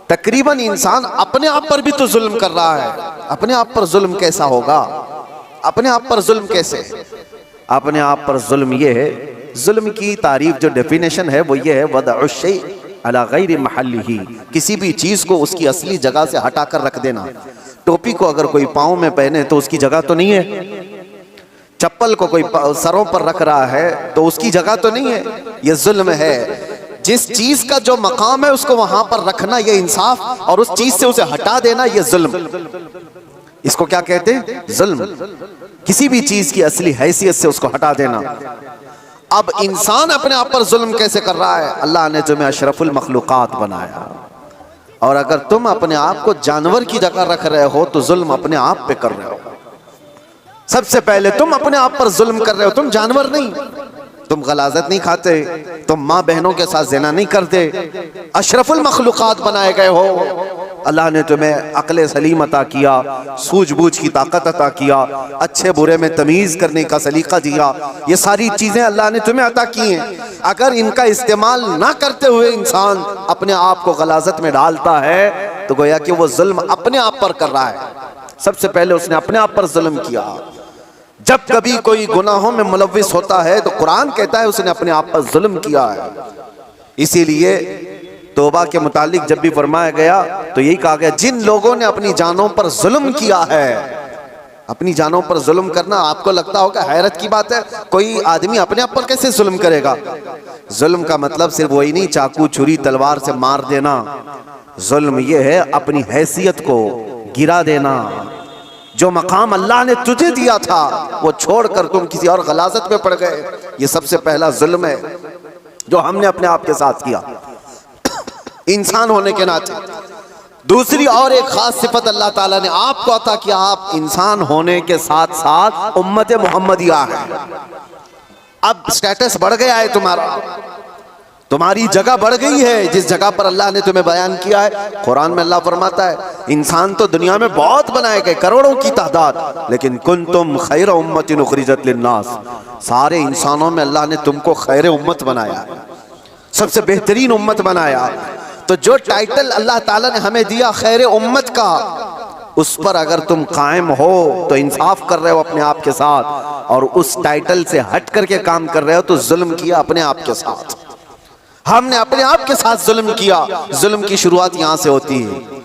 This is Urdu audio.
تقریباً انسان اپنے آپ پر بھی تو ظلم کر رہا ہے. اپنے آپ پر ظلم کیسا ہوگا؟ اپنے آپ پر ظلم کیسے؟ اپنے آپ پر ظلم یہ ہے، ظلم کی تعریف جو ڈیفینیشن ہے وہ یہ ہے وضع الشیء علی غیر محلہ، کسی بھی چیز کو اس کی اصلی جگہ سے ہٹا کر رکھ دینا. ٹوپی کو اگر کوئی پاؤں میں پہنے تو اس کی جگہ تو نہیں ہے. چپل کو کوئی سروں پر رکھ رہا ہے تو اس کی جگہ تو نہیں ہے. یہ ظلم ہے. جس چیز کا جو مقام ہے اس کو وہاں پر رکھنا یہ انصاف، اور اس چیز سے اسے ہٹا دینا یہ ظلم. اس کو کیا کہتے ہیں؟ ظلم. کسی بھی چیز کی اصلی حیثیت سے اس کو ہٹا دینا. اب انسان اپنے آپ پر ظلم کیسے کر رہا ہے؟ اللہ نے تمہیں اشرف المخلوقات بنایا، اور اگر تم اپنے آپ کو جانور کی جگہ رکھ رہے ہو تو ظلم اپنے آپ پہ کر رہے ہو. سب سے پہلے تم اپنے آپ پر ظلم کر رہے ہو. تم جانور نہیں، تم غلاظت نہیں کھاتے، تم ماں بہنوں کے ساتھ زنا نہیں کرتے، اشرف المخلوقات بنائے گئے ہو. اللہ نے تمہیں عقل سلیم عطا کیا، سوجھ بوجھ کی طاقت عطا کیا، اچھے برے میں تمیز کرنے کا سلیقہ دیا. یہ ساری چیزیں اللہ نے تمہیں عطا کی ہیں. اگر ان کا استعمال نہ کرتے ہوئے انسان اپنے آپ کو غلاظت میں ڈالتا ہے تو گویا کہ وہ ظلم اپنے آپ پر کر رہا ہے. سب سے پہلے اس نے اپنے آپ پر ظلم کیا. جب کبھی کوئی گناہوں میں ملوث ہوتا ہے تو قرآن کہتا ہے اس نے اپنے آپ پر ظلم کیا ہے. اسی لیے توبہ کے متعلق جب بھی فرمایا گیا تو یہی کہا گیا جن لوگوں نے اپنی جانوں پر ظلم کیا ہے. اپنی جانوں پر ظلم کرنا آپ کو لگتا ہوگا حیرت کی بات ہے، کوئی آدمی اپنے آپ پر کیسے ظلم کرے گا؟ ظلم کا مطلب صرف وہی نہیں چاقو چھری تلوار سے مار دینا. ظلم یہ ہے اپنی حیثیت کو گرا دینا. جو مقام اللہ نے تجھے دیا تھا وہ چھوڑ کر تم کسی اور غلاظت میں پڑ گئے. یہ سب سے پہلا ظلم ہے جو ہم نے اپنے آپ کے ساتھ کیا انسان ہونے کے ناطے. دوسری اور ایک خاص صفت اللہ تعالیٰ نے آپ کو عطا کیا، آپ انسان ہونے کے ساتھ ساتھ امت محمدیہ ہے. اب سٹیٹس بڑھ گیا ہے تمہارا، تمہاری جگہ بڑھ گئی ہے جس جگہ پر اللہ نے تمہیں بیان کیا ہے. قرآن میں اللہ فرماتا ہے انسان تو دنیا میں بہت بنائے گئے، کروڑوں کی تعداد، لیکن کنتم خیر امت اخرجت للناس، سارے انسانوں میں اللہ نے تم کو خیر امت بنایا، سب سے بہترین امت بنایا. تو جو ٹائٹل اللہ تعالیٰ نے ہمیں دیا خیر امت کا، اس پر اگر تم قائم ہو تو انصاف کر رہے ہو اپنے آپ کے ساتھ، اور اس ٹائٹل سے ہٹ کر کے کام کر رہے ہو تو ظلم کیا اپنے آپ کے ساتھ. ہم نے اپنے آپ کے ساتھ ظلم کیا. ظلم کی شروعات یہاں سے ہوتی ہے.